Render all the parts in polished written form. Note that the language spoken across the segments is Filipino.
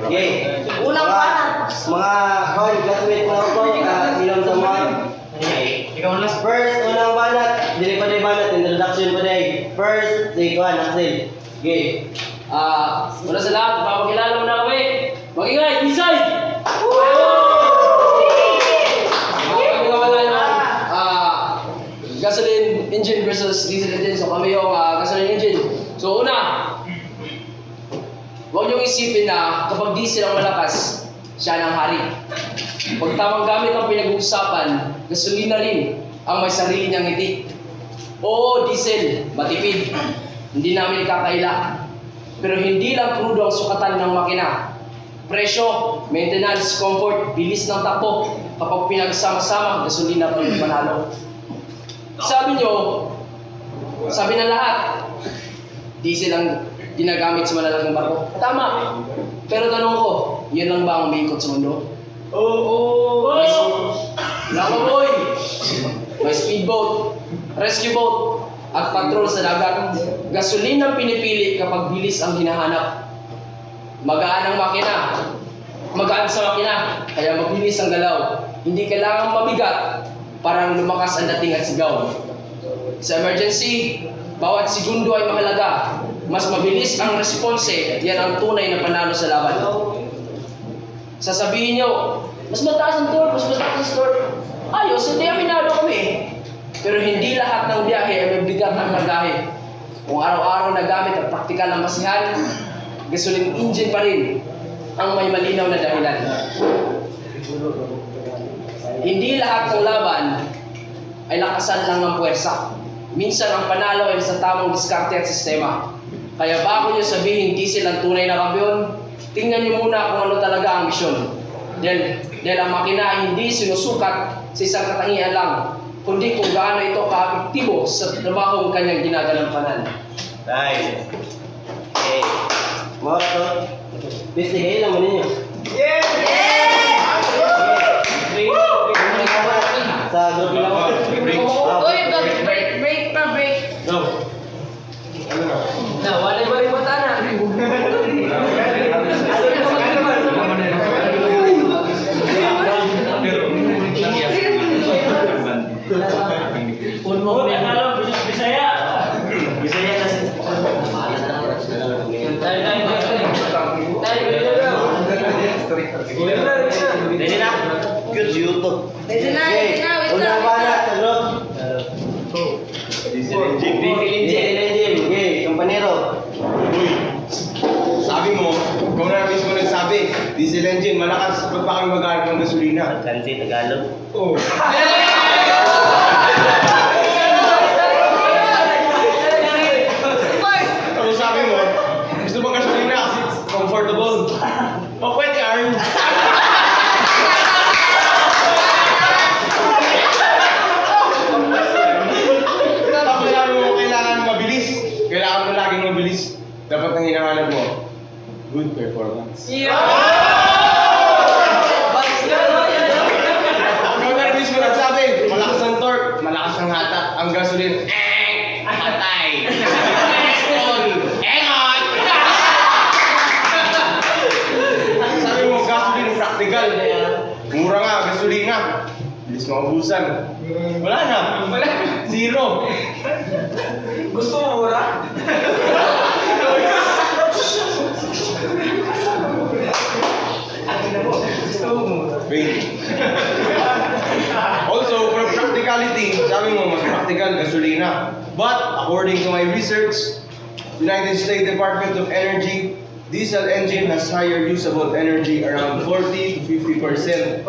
Okay. Unang panat. Mga hard classmate mo ako, ilang taman. First, unang banat. Dili pa din banat, introduction pa din. First, si Juan, Axel. Okay. Muna sa lahat, papakilala mo na kami. Mag-ingay, inside! Kami wala yung gasoline engine versus diesel engine. So kami yung gasoline engine. So una, huwag niyong isipin na kapag diesel ang malakas, siya ang hari. Pag tamang gamit ang pinag-uusapan, gasolina rin ang may sarili niyang ngiti. Oo, diesel, matipid. Hindi namin ikakaila. Pero hindi lang krudo ang sukatan ng makina. Presyo, maintenance, comfort, bilis ng takbo. Kapag pinagsama-sama, gasolina pa yung panalo. Sabi nyo, sabi ng lahat, diesel ang ginagamit sa malalaking barko. Tama. Pero tanong ko, yun lang ba ang umiikot sa mundo? Oo. Boy! May speedboat, rescue boat, at patrol sa dagat. Gasolina ang pinipili kapag bilis ang hinahanap. Magaan ang makina. Magaan sa makina, kaya mabilis ang galaw. Hindi kailangang mabigat, parang lumakas ang dating at sigaw. Sa emergency, bawat segundo ay mahalaga. Mas mabilis ang response, yan ang tunay na panalo sa laban. Sasabihin nyo, mas mataas ang torque, mas mataas ang torque. Ayos, hindi aminado kami. Pero hindi lahat ng biyahe ay mabigat ang lagahe. Kung araw-araw na gamit ang praktikal na masihan, gasoline engine pa rin ang may malinaw na dahilan. Hindi lahat ng laban ay lakasan lang ng puwersa. Minsan ang panalo ay sa tamang diskarte at sistema. Kaya bago nyo sabihin diesel ang tunay na kampiyon, tingnan nyo muna kung ano talaga ang misyon. Dahil ang makina ay hindi sinusukat sa isang katangian lang, kundi kung gaano ito ka-apektibo sa trabahong kanyang ginaganampanan. Nice. Okay. Mga to, busy kayo lang mo ninyo. Yes! Sa group lang ako. Uy, break. No. Na, wala ba rin matana? Bisaya kasi. Ready na? Good YouTube. Ready na. Unang banat sa group. Diesel engine. Diesel engine. Okay, kompanero. Sabi mo, ikaw na mismo nagsabi, diesel engine, malakas pag pa kami maghanap ng gasolina. Kansi Tagalog. Oo. Ano sabi mo? Gusto mo gasolina kasi it's comfortable. O pwede, Arn. Tapos sabi mo, kailangan mabilis. Kailangan mo laging mabilis. Dapat ang hinahanap mo, good performance. Ikaw na mismo nagsabi, malakas ang torque, malakas ang hatak, ang gasolina, patay. Engot! Sabi mo, gasolina practical. Mura nga, gasolina. Bilis maubusan. Wala na. Zero. Gusto mo mura? Wait. Also, for practicality, sabi mo, mas practical, gasolina. But, according to my research, United States Department of Energy, diesel engine has higher usable energy around 40 to 50%.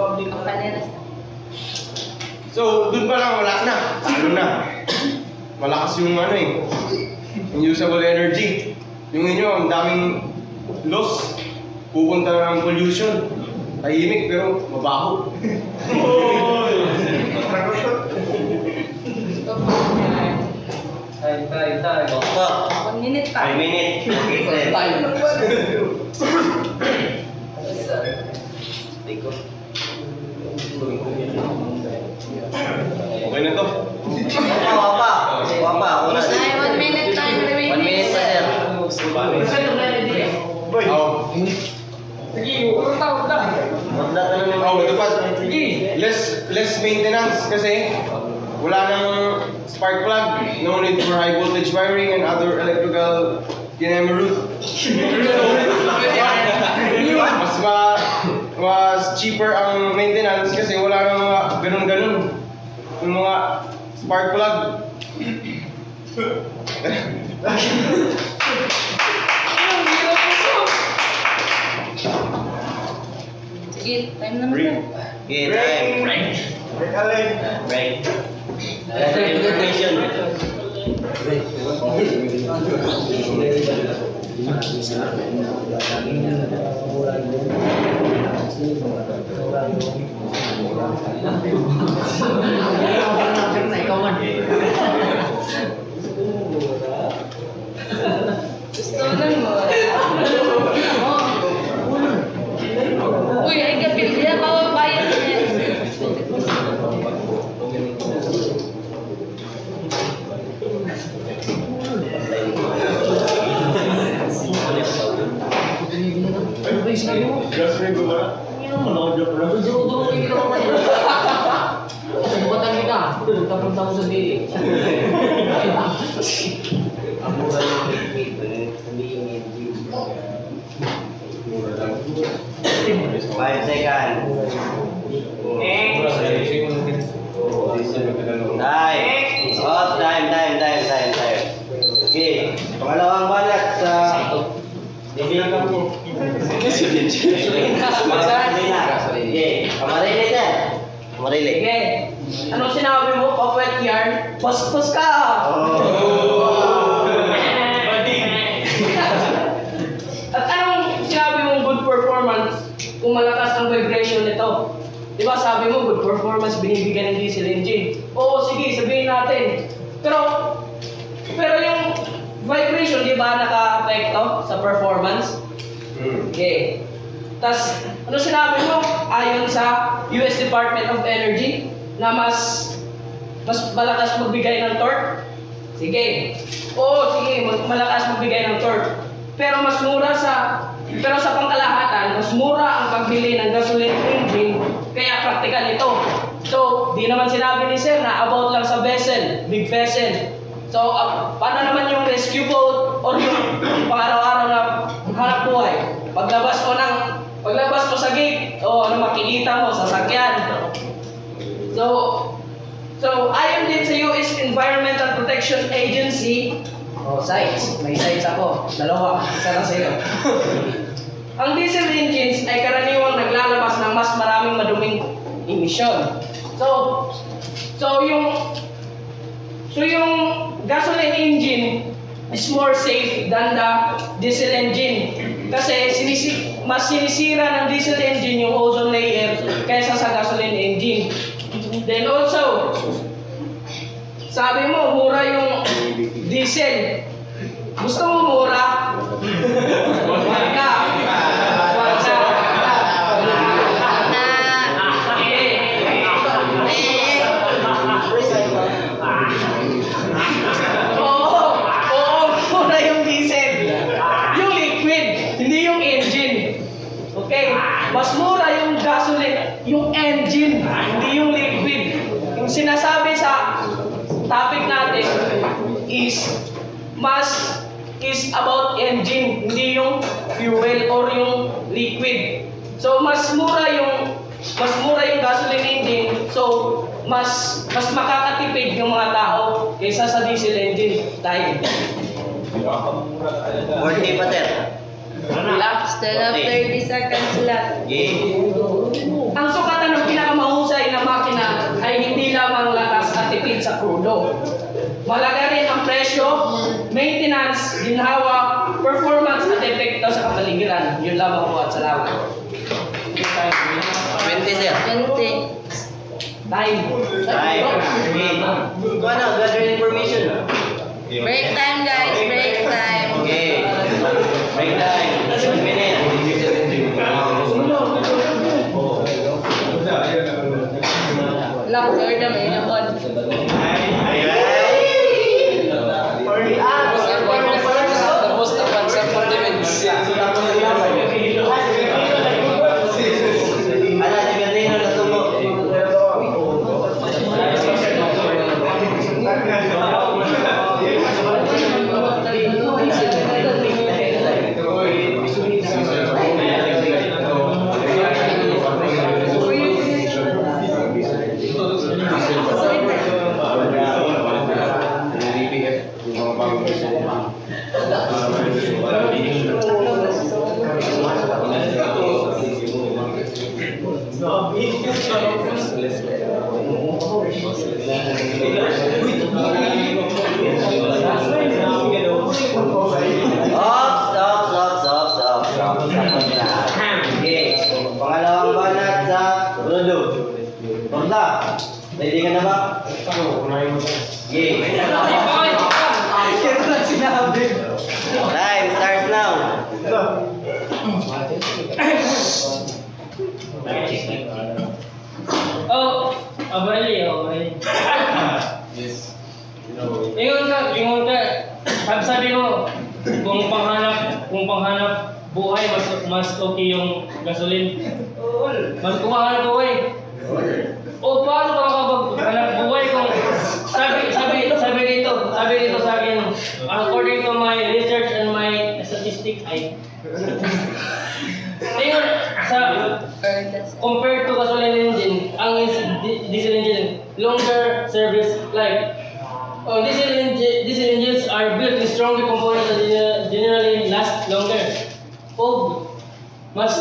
So, dun pa lang, wala na. Talo na. Malakas yung yung usable energy. Yung inyo, ang daming loss. Pupunta na ng pollution. tahimik pero mabaho. Opo. 1 minute pa. 5 minutes. Okay, sir. Tayo. Okay na to. Wapa. Una. Ay, 1 minute time 1 remaining, minute pa, sir. Oh. Wag na tanong yung Oh, ito pa. Less maintenance kasi wala nang spark plug. No need for high voltage wiring and other electrical kinemarut. Mas cheaper ang maintenance kasi wala nang mga ganun-ganun. Yung mga spark plug. Sige, time na naman. Okay, time. Break. Information. Gusto lang mo. Uy, ay gabi. Hindi na bawabayan niya. Gas ring ko ba? Sumbatan kita. Punta-punta ko sa dili. Ang mura yung liquid. Hindi yung engine. 5 seconds. Time. Off. Time. Okay. Pangalawang banat sa... Dibilang ka mo. Okay. Kamarili, sir. Kamarili. Sige. Anong sinabi mo? Pag-wet yarn? Paspas ka! At anong sinabi mong good performance kung malakas ang vibration nito? Di ba sabi mo good performance binibigyan ng diesel engine? Oo, sige, sabihin natin. Pero yung vibration, di ba naka-apekto sa performance? Okay. Tas, ano sinabi mo? Ayon sa US Department of Energy na mas malakas magbigay ng torque? Sige. Oo, sige, malakas magbigay ng torque. Pero sa pangkalahatan, mas mura ang pagbili ng gasoline engine, kaya practical ito. So, di naman sinabi ni Sir na about lang sa vessel, big vessel. So, paano naman yung rescue boat or yung pang-araw-araw na hanap buhay? Paglabas mo sa gate, ano makikita mo, sasakyan. So, ayon din sa US Environmental Protection Agency, sites. May sites ako. 2. Isa lang sa'yo. Ang diesel engines ay karaniwang naglalabas ng mas maraming maduming emission. So yung gasoline engine is more safe than the diesel engine. Kasi mas sinisira ng diesel engine yung ozone layer kaysa sa gasoline engine. Then also, sabi mo, mura yung diesel. Gusto mo mura? Wag na. Oo, mura yung diesel. Yung liquid, hindi yung engine. Okay? Mas mura yung gasoline, yung engine, hindi yung liquid. Yung sinasabi sa topic natin is about engine, hindi yung fuel or yung liquid. So mas mura yung gasoline engine. So mas makakatipid yung mga tao kaysa sa diesel engine. Dahil 40 pa, sir. Still have 30 seconds left. Okay. ang sukatan ng pinakamahusay na makina ay hindi lamang lakas at tipid sa krudo. Malaga rin ang presyo, maintenance, ginhawa, performance at epekto sa kapaligiran. Yun lamang po at salamat. 20 sir. 20. Time. Time. Okay. Ito ano, gather information. Break time guys, break time. Okay. Break time. 1 minute. Lang, sir, dami na po. Tapos na concept for the minutes. Ala, si Bernino na sumo. Stop. Okay. Pangalawang banat sa Rodo. Torda. Ready ka na ba? Okay. Time starts now. Oh, abali. Ingon ka. Sabi mo, kung panghanap buhay, mas okay yung gasolin. Mas kumahanap buhay. O paano ka makapaghanap buhay kung sabi dito sa akin, according to my research and my statistics, ayun, compared to gasoline engine, ang diesel engine, longer service life. Diesel engines are built with stronger components that generally last longer. Mas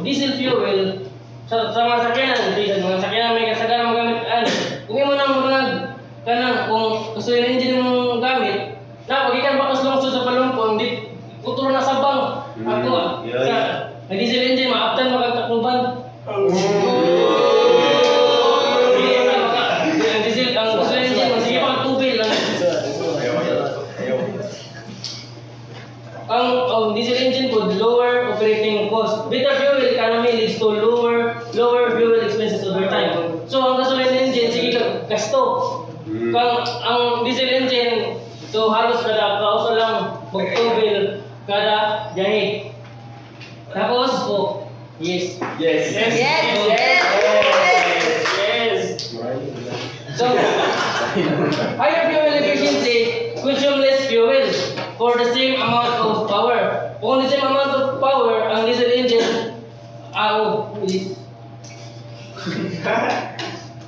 diesel fuel sa mga sakyanan may kasagaran magamit kung imo nang kung gasoline engine mong gamit na pag ikan bakas lungsod sa palumpong di puturo na sabang ako sa diesel engine maaptan magkakluban ang gasoline engine sige pa tubil ang diesel engine could lower operating cost. Better fuel economy leads to lower fuel expenses over time. So ang gasoline engine sige gasto. Kung ang diesel engine so halos kada kauso lang magtubil kada biyahe. Tapos yes. So higher fuel efficiency consume less fuel for the same amount of power. Kung the same amount of power ang diesel engine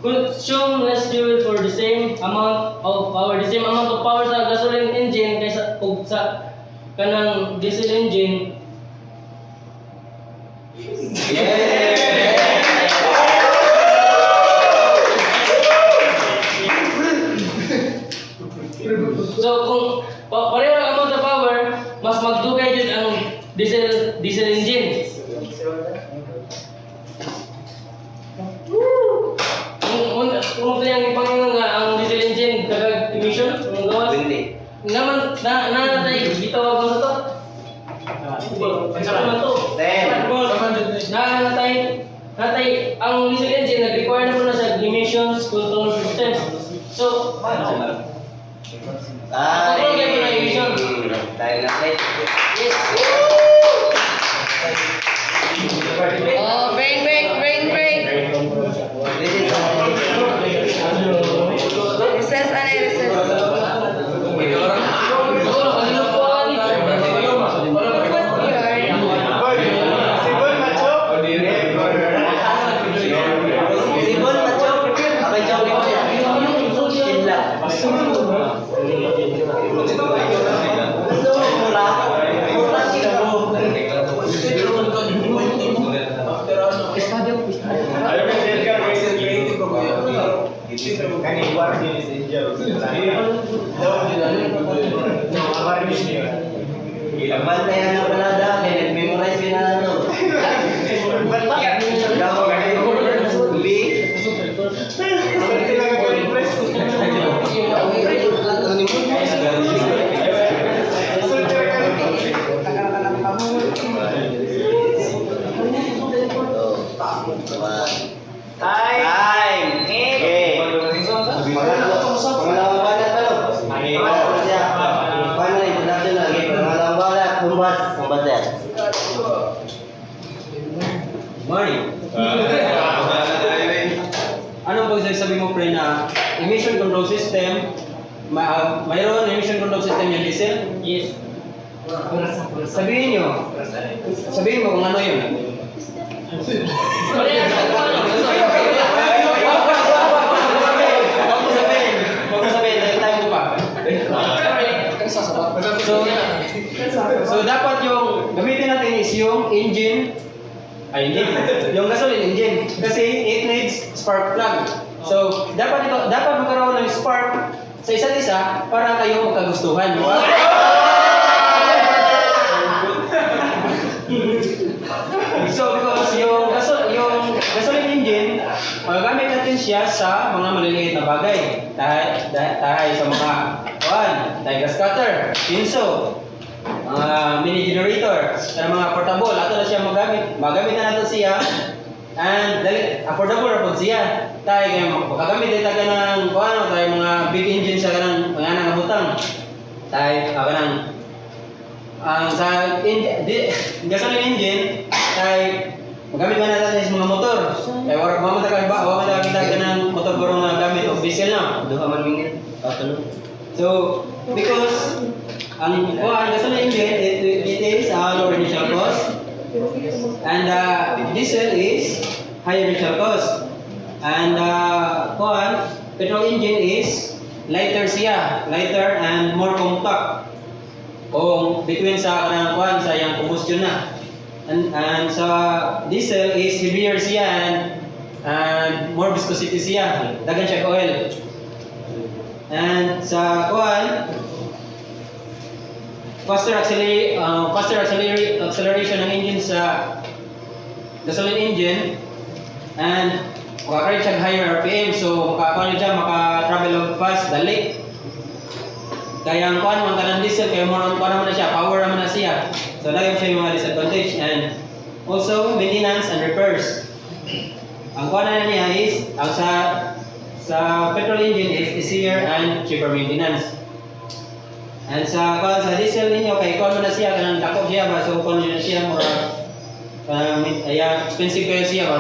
consume less fuel for the same amount of power. The same amount of power sa gasoline engine kaysa sa kanang diesel engine. So kung pareho ang amount of power, mas magdugay jud ang diesel engine. Kung yung ipangingon nga ang diesel engine kagag emission ng gawas. Naman natay bitawag mo to. Naman to. Natay ang diesel engine nag-require na po na sa emissions control system. So, Oh, brain break. Recess. Bantayan ang palada, kaya memorize ko na ano. B. Time! Okay. Pangalawang banat ano? Banat siya. Paano introduction na? Okay, pangalawang banat. Humbas. Humbas yan. Morning. Anong pagsasabi mo, pre, na emission control system, mayroon emission control system yung diesel? Yes. Sabihin mo kung ano yun. Huwag mo sabihin, dahil tayo mo pa. So dapat yung gamitin natin is yung engine, yung gasoline engine. Kasi it needs spark plug. So dapat magkaroon ng spark sa isa't isa para kayo magkagustuhan. So because yung gasoline engine, magagamit natin siya sa mga maliliit na bagay. Dahil sa mga gas cutter, pinso, mini generator, sa mga portable, ato na siya magamit na natin siya, and affordable na po siya. Tayo kayo magagamit din tayo ng tayo mga big engine sa kanang mga butang. Tayo kanang sa gasoline engine, tayo magamit man natin sa mga motor. Tayo wala mo kita ng motor guro nga gamit of diesel na. Duha man mingit. So because ang gasoline engine, it is a lower initial cost, and diesel is higher initial cost, and petrol engine is lighter and more compact. Kung between sa sa yang combustion na, and sa diesel is heavier siya and more viscosity siya, dagan siya ka oil. And sa faster acceleration ng engine sa gasoline engine, and makaka-reach siya higher RPM, so maka-travel og fast, dali. Kaya ang man kanang diesel, kaya more on naman na siya, power naman na siya. So lagi siya yung mga disadvantage, and also maintenance and repairs. Ang na niya is, ang sa petrol engine is easier and cheaper maintenance. And sa diesel ninyo, kay mo na siya, kanang dako siya ba, so na siya, expensive kayo siya,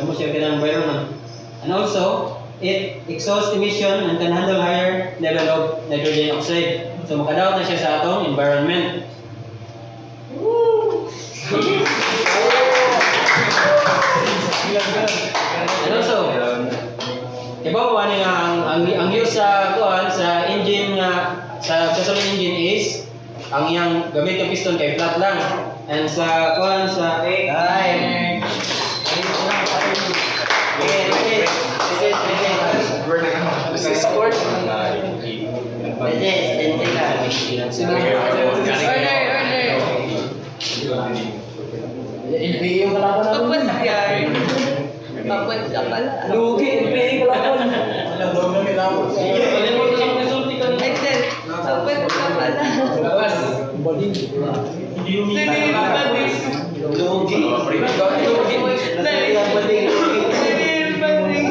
mo siya kanang environment. And also, it exhaust emission and can handle higher level of nitrogen oxide. So makadaot na siya sa atong environment. And also, ibaw ani nga ang use sa engine sa gasoline engine is ang iyang gamit ng piston kay flat lang. And sa time. NPA yung kalaban natin. Kapag yan. Kapag ka pala. Lugi, NPA kalaban. Excel. Kapag ka pala. Bading. Sinilin bading. Lugi. Sinilin bading.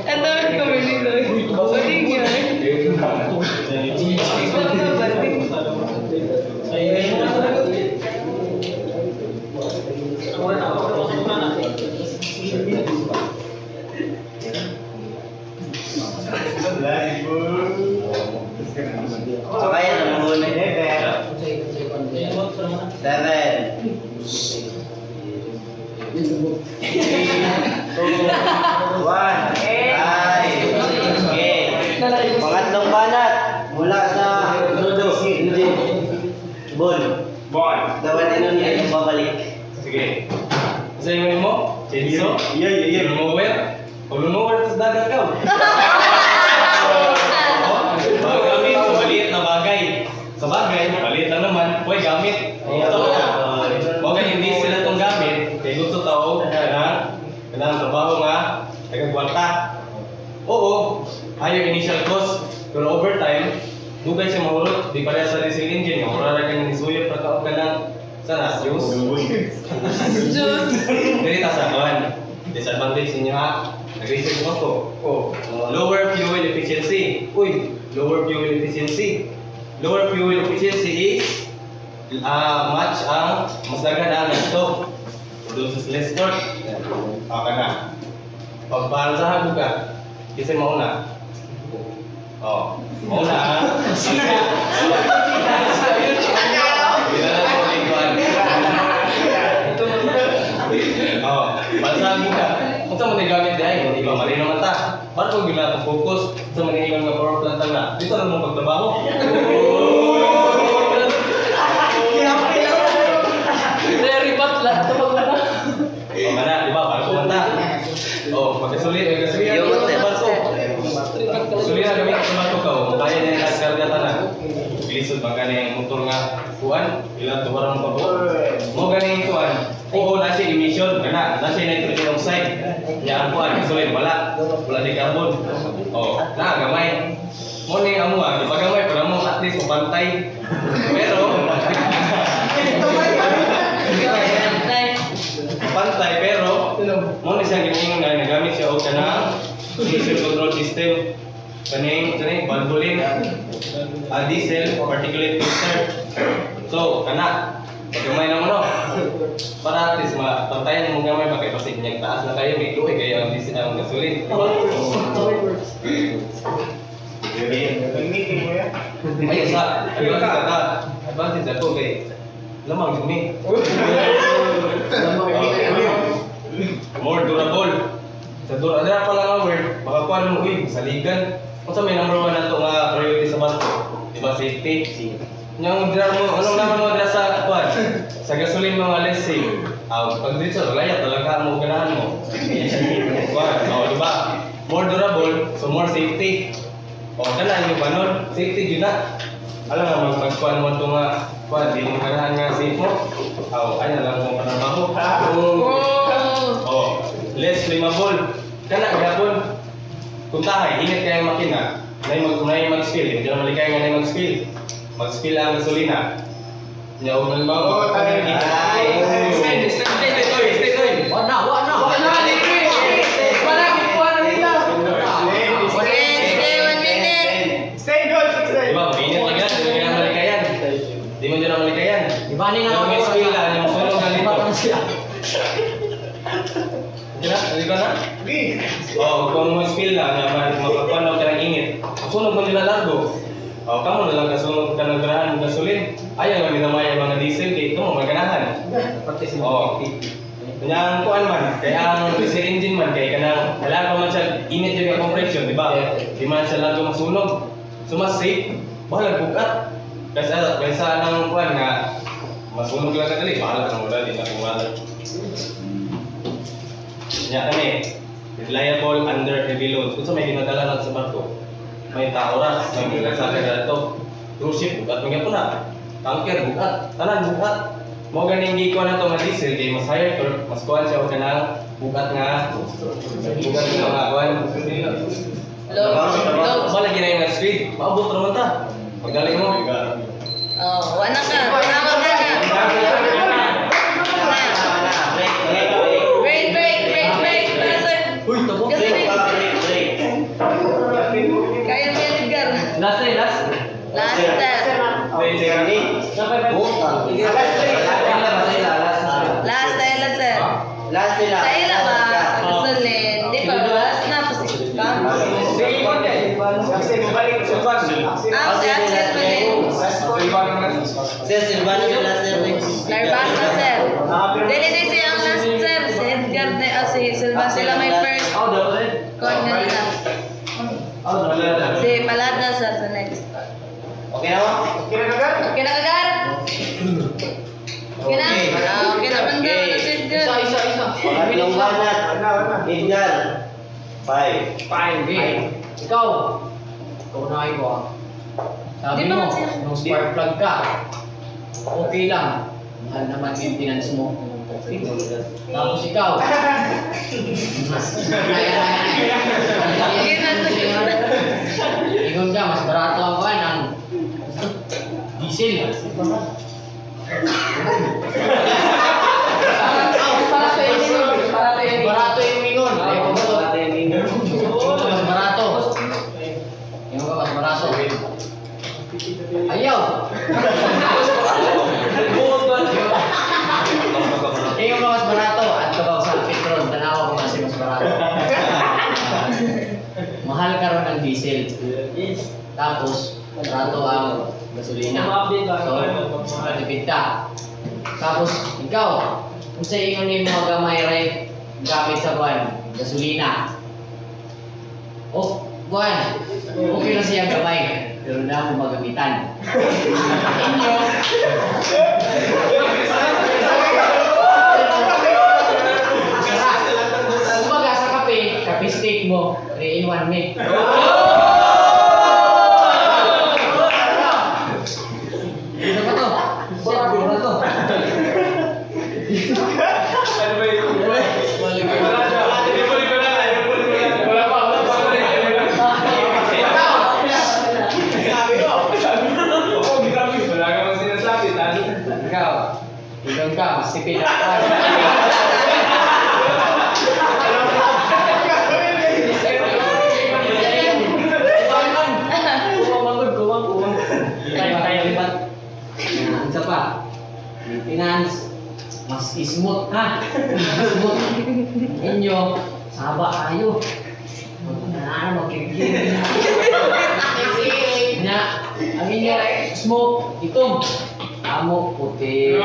Ang dami ko binigay. Bading yan. Kapag ka bading. So kaya na muna. 7. Pangatlong banat mula sa engine. Bon. Dawan din nun yung babalik. Sa inyo mo? Chenso? Remover? Pag remover, trabaho nga nagagwanta. Oo, higher initial cost, pero over time, dugay siya mahulot, di pareha sa diesel engine, yung murara ka ng isuyot, pagkaon ka ng sana, juice. Dili ta sa kawan. Disadvantage ninyo ha. Nag-research mo ko. Lower fuel efficiency. Uy, lower fuel efficiency. Lower fuel efficiency is match ang mas daghan ang gasto. Produces less torque. Baka na. Pagbalansahan mo ka, kasi mauna. Mauna ha. Balansahan mo ka. Kung saan mo nagamit dahil, hindi ba mali naman ta. Para kung gila focus sa manihigang nga power plant lang na, dito na mong pagtrabaho. Re-rebat lahat ito magmana. Mana, di ba? Para kumanta. Pagkasulit sa barko. Sulit na gamit sa barko ka, kaya na yung nagkarga tanan. Bilisod bang gani yung motor nga kuan, ilang tuwaran mo pa po. Mo gani yung kuan, oo na siya emission, kana, na siya nitrogen oxide. Yan kuan, sulit, wala di carbon. Gamay. Mo ni amo di ba gamay, pero mo at least mapantay. Pero, pantay pero mo ni siya giningon nga nagamit siya og kanang emission control system kaning valvoline diesel particulate filter. So kana gamay na mo no para at least mapantayan mo gamay ba kay basig niya taas na kayo may tuwi kay ang diesel ang gasolin. Ay sa advantage ako kay lamang gumi. More durable. Sa durable pa lang ang word, makakuha mo saligan. Kung sa may number 1 na ito nga priority sa barko, di ba safety? Yung dira mo, anong naman mo dira sa kuwan? Sa gasolin mga less safe. Pag dito sa layat, talaga mo ganahan mo. Kuwan, di ba? More durable, so more safety. Kanan yung panon, safety yun na. Alam nga, magkuhan mo ito nga, kuwan, di mo ganahan nga safe mo. Kanya lang mo panabaho. Less flammable. Kana gapon. Kung tahay, ingat kayo makina. Nay mag-spill. Hindi na malikay nga nay mag-spill. Mag-spill ang gasolina. Nyaw mo ba? Stay. Wala. Diba, mainit lang yan. Hindi na malikayan. Di mo dyan na malikayan. Ibani na Yung spill lang, yung sunog na dito. Hindi ba na? Kung mo spill na, mapapanaw ka ng init, sunog mo nila largo. Kamo na lang kasunod ka ng ganahan ng gasolin. Ayaw nga minamay ang mga diesel, kaya ito mo maganahan. Kanya ang kuan man, kaya ang diesel engine man, kaya kanang kailangan pa man siya init yung compression, di ba? Di man siya largo masunog. So mas safe, bahala bukat. Kaysa ng kuan nga, masunog lang ka dali, bahala ka ng wala, di na kumala. Kanya kami, reliable under heavy loads. Kung sa may dinadala lang sa barko, may taoras, may nagsakay na ito. Cruise ship, bukat mga po na. Tanker, bukat. Tanan, bukat. Mo ganing gikuha na ito nga diesel, kaya mas higher torque, mas kuhan siya o ka ng bukat nga. Bukat nga mga kuhan. Malagi na yung speed. Maabot naman ta. Pagdaling mo. Wala ka. Tama ka na. Break. Para sir. Gasolin. Kaya mo yan, Edgar. Last. Last sir. Last nila. Sa ila ba? Sa gasolin. Di ba? Last na. Pasikam. Si Axel pa din. Sir, Silvano yung last nila. Narbas na sir. Dili si ang last sir. Si Edgar na si Silva. Sila may first. Kon na nila. Si Palada sir sa next. Okay na mo? Okay na kagar? Okay na? Okay na banda na si Edgar. Pangatlong banat. Edgar. 5. Ikaw na ko Sabi Di ba mo, kasi- nung spark plug ka, okay lang. Mahal naman maintenance mo. Tapos ikaw. Ingon ka, mas barato ang kuhan ang diesel. Barato yung ingon. Mas barato. Ingon ka, mas barato. Ayaw. Ingon ka, mas barato. At kabaw sa Petron, tanawa ko kasi mas barato. Mahal karon ang diesel. Tapos, barato ang gasolina. So, matipid ka. Tapos, ikaw, kung sa ingon yung mga gamay ray, gamit sa buwan, gasolina. Oh, buwan, okay na siya gamay, pero na mo magamitan. Inyo, kumbaga sa kape stick mo, 3-in-1 me. Ano ba to? Ano to? Ikaw ka, mas tipid ako. Isa pa, maintenance, mas smooth ha. Smooth. Inyo, saba kayo. Magkikigil. Ang inyo, smoke, itom. Amo puti.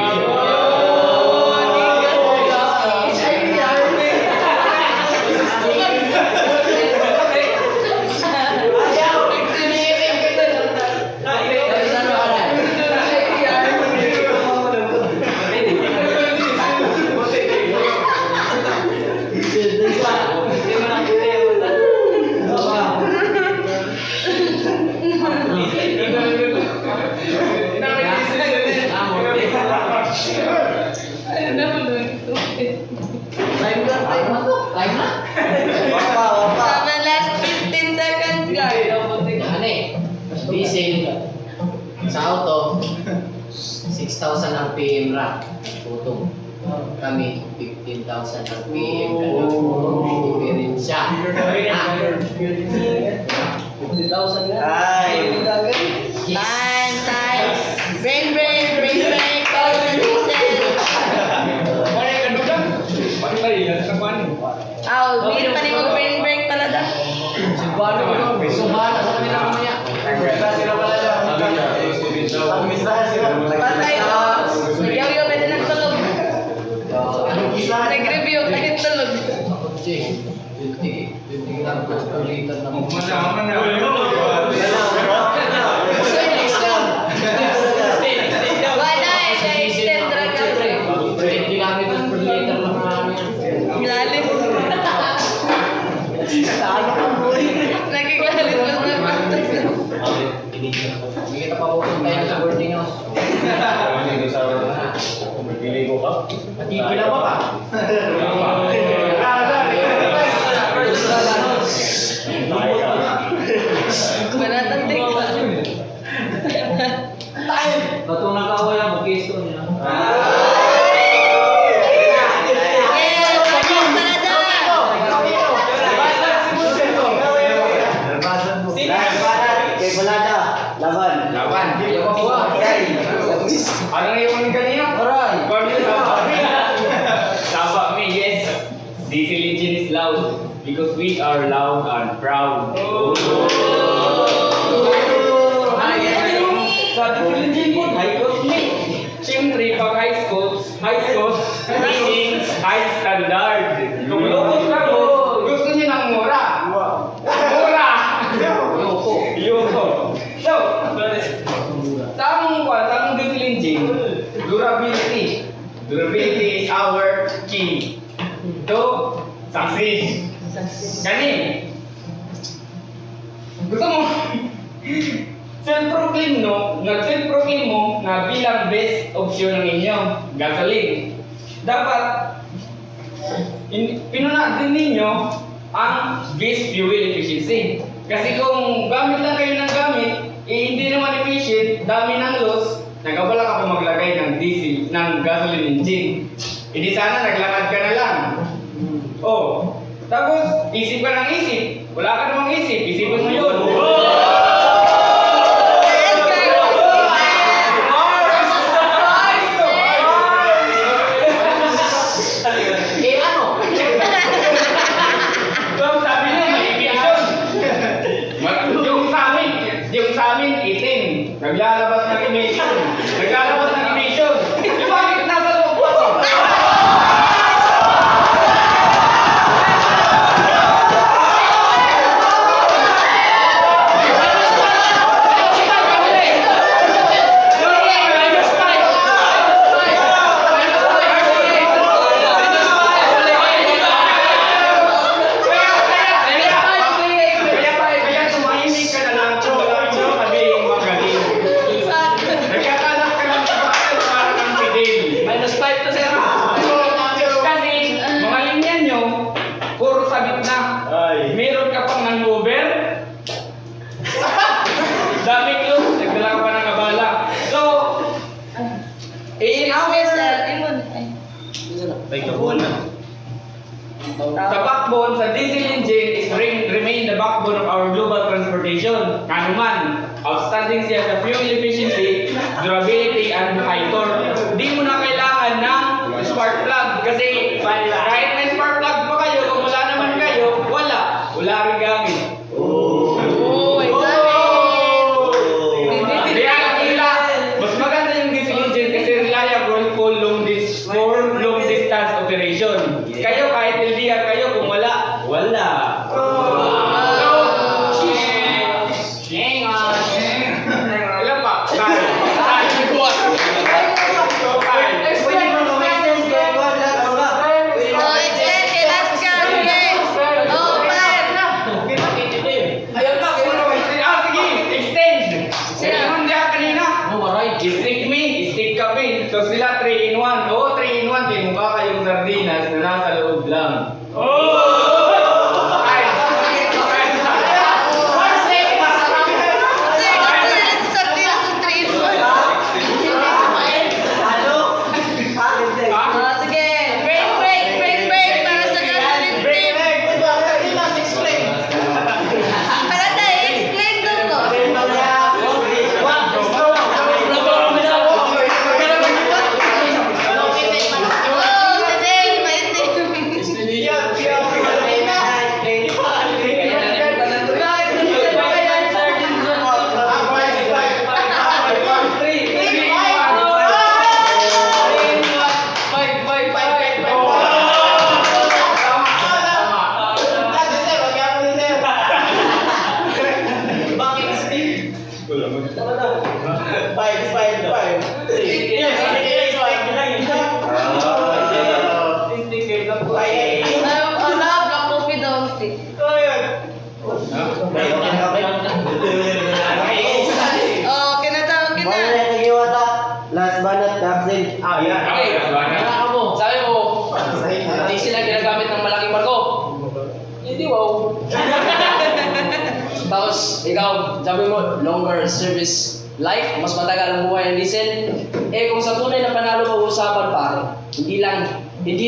Time na? Tama, last 15 seconds, guys. Diesel sa auto 6,000 RPM ra. Putong. Kami 15,000 RPM kada. Diferensya. Ay. Time. Brain break, call the diesel. Wait pa rin mag-brain break pala daw. Sumbano ko. Sumbano sa kanila mamaya. Patay to. Nagyaw-yaw ka din nagtulog. Nag-review kahit tulog. Che, 20 grams per liter na mo. Wala eh, siya extend draga. 20 kilometers per liter lang namin. Glalis. Nagiglalis mas nagpatas. Hindi kita pa pupunta tayo sa boarding house. Matipila ba ka? Manatantig pa. Batong nakaway ang mag-isto niya. Kay Balada, laban. Ayaw pa buwa. Ano na yung kanina? Aray! Tama me, yes. Diesel engine is loud because we are loud and proud. Sa diesel engine po, high cost me. Siyempre, pag high cost, meaning high standard. Kung locos ka mo, gusto niya ng mura. Mura! Yoko. So, tamang diesel engine, durability. Durability is our key to succeed. Kani, gusto mo, self-proclaim mo na bilang best option ng inyo, gasoline. dapat pinuna din ninyo ang base fuel efficiency. Kasi kung gamit lang kayo ng gamit, hindi naman efficient, dami ng loss, nagabala ka pa maglagay ng diesel, ng gasoline engine. Hindi sana naglakad ka na lang. Oh, tapos isip ka ng isip. Wala ka namang isip, isipin mo yun. So, sabi niya, may emission. Yung sa amin, itim. Naglalabas ng emission. Naglalabas ng emission. Di ba, nasa loob pa to? Kaya tumahimik ka na lang kung wala mo sabihin magaling. Nagkakalak ka lang sa bakal para ng Fidel. -5 to sir. Kasi mga linya nyo, puro sa gitna. Meron ka pang hangover. Daming loop, nagdala ka pa ng abala. So, in our the backbone sa diesel engine is remain the backbone of our global transportation. Kanuman, outstanding siya sa fuel efficiency, durability, and high torque. Di mo na kailangan ng spark plug kasi kahit may spark plug pa kayo, kung wala naman kayo, wala rin gamit. Oh my God! Kaya mas maganda yung diesel engine kasi reliable for long distance operation. Kayo kahit LDR kayo kung wala. Hang on. Ilan pa? Oh, extend, kilas ka, sige. Oh, man. Ayun pa, Sige, extend. Sige, naman diyan kanina. Maray. Stick me, stick ka pin. So sila 3 in 1. Oo, 3 in 1. Kaya mukha kayong sardinas na nasa loob lang. Ay! Oh, sige. Break para sa gasoline trip. Para tayo, explain daw to. Oh, sige, maitim. Black coffee daw. Oh, kinatawag kita. Last banat, Axel. Okay, sabi mo, hindi sila ginagamit ng malaking barko. Hindi, wow. Tapos, ikaw, sabi mo, longer service life, mas matagal ang buhay ng diesel. Eh, kung sa tunay na panalo mag-uusapan pare, hindi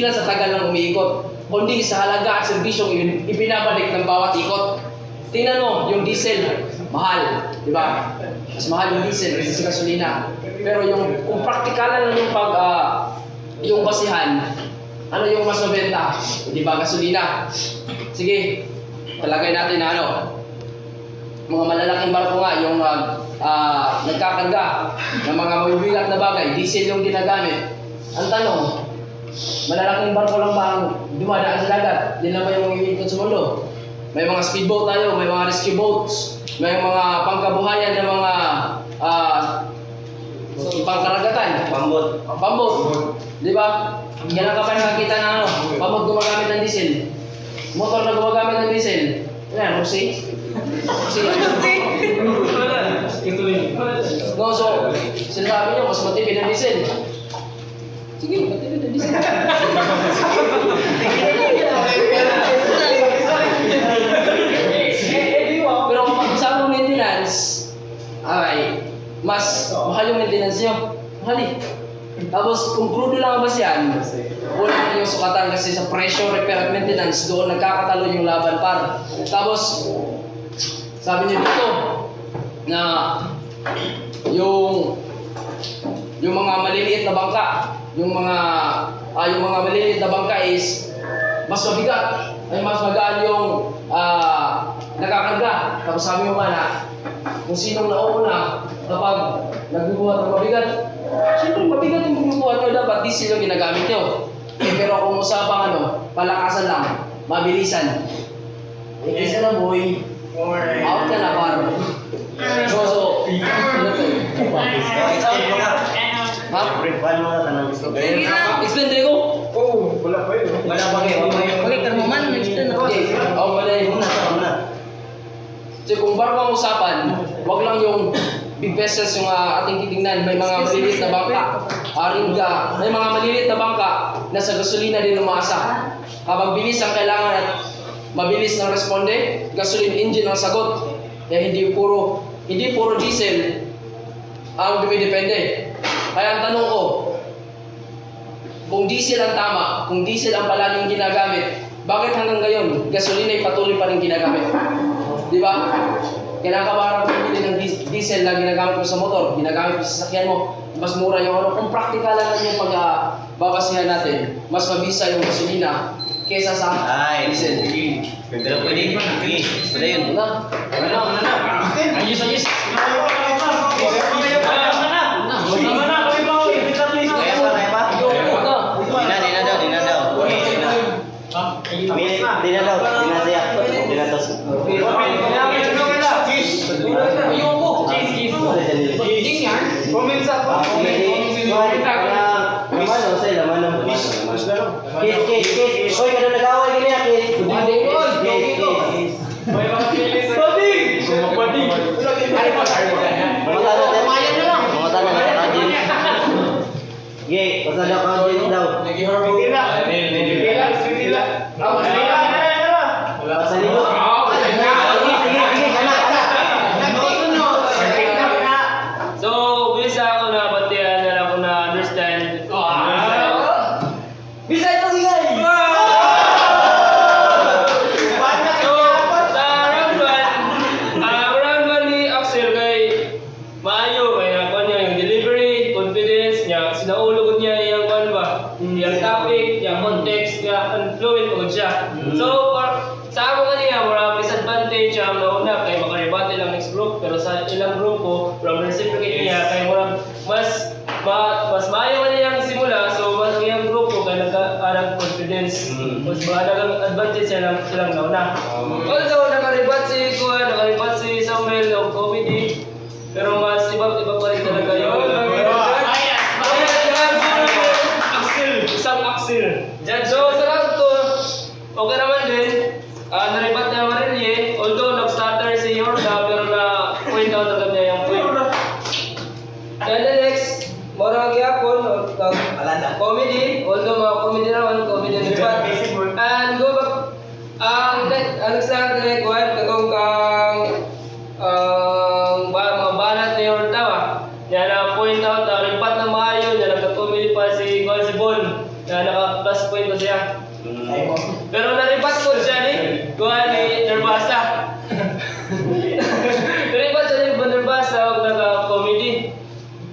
lang sa tagal ng umiikot, kundi sa halaga at serbisyong ibinabalik ng bawat ikot. Tingnan mo, yung diesel, mahal, di ba? Mas mahal yung diesel kaysa sa gasolina. Pero kung praktikalan lang yung basihan, ano yung mas mabenta? Di ba, gasolina? Sige, talagay natin na mga malalaking barko nga, yung nagkakarga ng mga mabibigat na bagay, diesel yung ginagamit. Ang tanong, malalaking barko lang ba ang dumadaan sa dagat? Yan lang ba yung umiikot sa mundo? May mga speedboat tayo, may mga rescue boats, may mga pangkabuhayan ng mga pangkaragatan. Pambot. Di ba? Yan ang kapag nakita na pambot gumagamit ng diesel. Motor na gumagamit ng diesel. Yan, Rosie. No, so, sinasabi nyo, mas matipid ang diesel. Sige, matipid ang diesel. Pero kapag sa maintenance, ay, mas mahal yung maintenance nyo. Mahal eh. Tapos kung crudo lang ang basihan, wala na yung sukatan kasi sa pressure, repair at maintenance, doon nagkakatalo yung laban par. Tapos, sabi niyo dito, na yung mga maliliit na bangka, yung mga maliliit na bangka is mas mabigat, ay mas magaan yung nakakarga. Tapos sabi mo ba na kung sinong nauna kapag nagbubuhat ng mabigat, siyempre mabigat yung bubuhat nyo, dapat diesel yung ginagamit nyo. Pero kung usapang palakasan lang, mabilisan. Isa na boy, out ka na paro. So, ano to? Explain mo nga. Ha? Paano mo nga tanong gusto? Sige lang. Explain din ko. Wala pa kayo. Okay, karmo man. Gusto na. Okay, ako pala yung Una. so, kung barko ang usapan, wag lang yung big vessels yung ating titingnan. May mga maliliit na bangka, ringga, may mga maliliit na bangka na sa gasolina din umasa. Kapag bilis ang kailangan at mabilis ng responde, gasoline engine ang sagot. Kaya hindi puro diesel ang dumidepende. Kaya ang tanong ko, kung diesel ang tama, kung diesel ang palaging ginagamit, bakit hanggang ngayon gasolina ay patuloy pa rin ginagamit? Di ba? Kailangan ka ba bumili ng diesel na ginagamit mo sa motor, ginagamit mo sa sasakyan mo, mas mura yung kung practical lang yung pagbabasihan natin, mas mabisa yung gasolina kesa sa diesel. Pero pwede. Pwede yun. Ano? Ayos. Kaya pa? Di na daw. Di na siya. Di na tos. Kiss. Oy, kada nag-away gini ya, kiss. Kiss. Mga tanong sa kajin. Gay, pasada kajin daw. Pasalino. Sige, anak. So, bisa ako na batihan na ako na understand. Bisa ito hingay! So, sa round 1 ni Axel kay maayo kay nakuha niya yung delivery, confidence niya, sinaulog niya yung yung topic, yung context niya, and fluent po siya. So, sa ako kanina, mura disadvantage ang nauna kay makaribate lang next group, pero sa ilang grupo, from reciprocate niya, kay mura mas maayo man niyang simula, so mas yung grupo kay nagkaarang confidence, mas mahalagang advantage silang nauna. Although nakaribat si Samuel of comedy, pero mas iba pa rin talaga yun. Isang Axel. So sa round 2, okay naman din. Naribat niya Marilye, although nag-stutter si Yorda, pero na-point out agad niya yung point. Then the next, morang gyapon, comedy, although mga comedy naman, comedy naribat. And go back, nag-start na ikuhan, katong mga banat ni Yorda ba? Yan na-point out, naribat na maayo, yan nagka-comedy pa si Bon, na naka-plus point pa siya. Pero naribat ko siya ni kuha ni Nervasa. Naribat siya ni Nervasa huwag naka-comedy.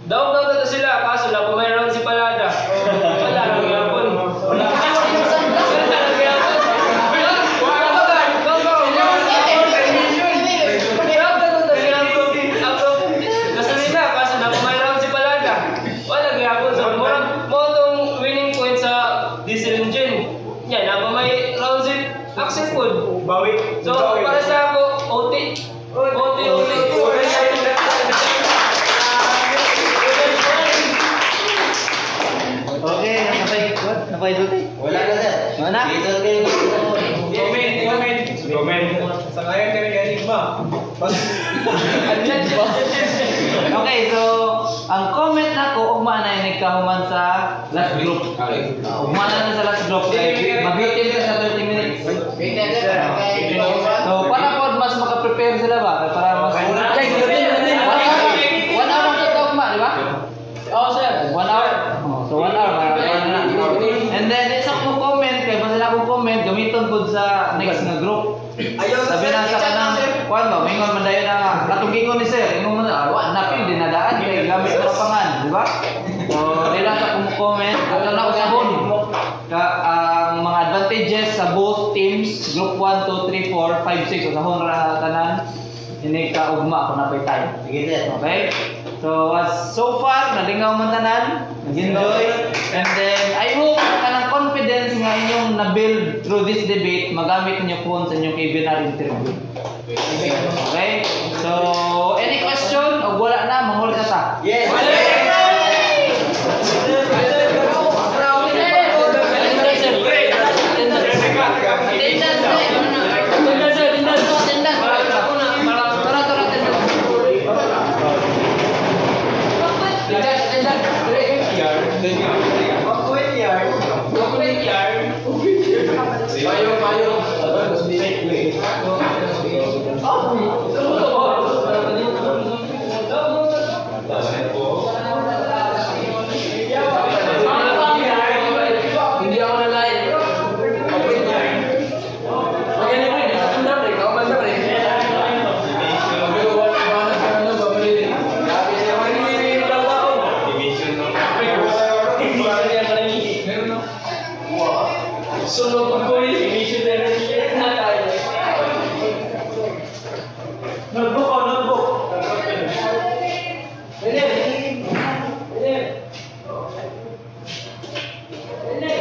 Daw na sila, kaso na pumayroon si Palada. Wala nang yapon. Wala nang yapon. Gasolina, kaso na pumayroon si Palada. Wala nang yapon. So, mo itong winning point sa diesel engine. Yan, ako may round zip access food. So, para sa ako, OT. Okay, napay duty. Wala na sir. Mana? Diesel kayo. Comment. Sa kaya kami galing ba? Okay, so ang comment nako ugma na nagkahuman sa last group. Ugma na sa last group kay mag-waitin ka sa 30 minutes. So para po mas maka-prepare sila ba? Para mas guys, 1 hour ang kita ugma, di ba? Oh, sir. 1 hour. So 1 hour na. And then isa ko comment kay basta na akong comment gamiton pud sa next nga group. Sabi na sa kanang kuan ba, mingon man dayon na katong gingon ni sir, ingon man wa na pil dinadaan kay gamit ra pangan, di ba? So dila sa kung comment, ato na usahon ka ang mga advantages sa both teams, group 1, 2, 3, 4, 5, 6 usahon ra tanan. Ini ka ugma ko na pay time. Sige sir. Okay? So, so far, nalingaw man tanan, nag-enjoy, and then, I hope kanang confidence nga inyong na-build through this debate, magamit niyo po sa inyong webinar interview. Okay? So, any question? O wala na, manghuli na ta. Yes. Hindi ako na live. Magaling mo, hindi ka tunda, pre. Ikaw man na, pre. Sunod ko yung emission energy na tayo. Notebook o notebook? Pwede. Pwede. Pwede.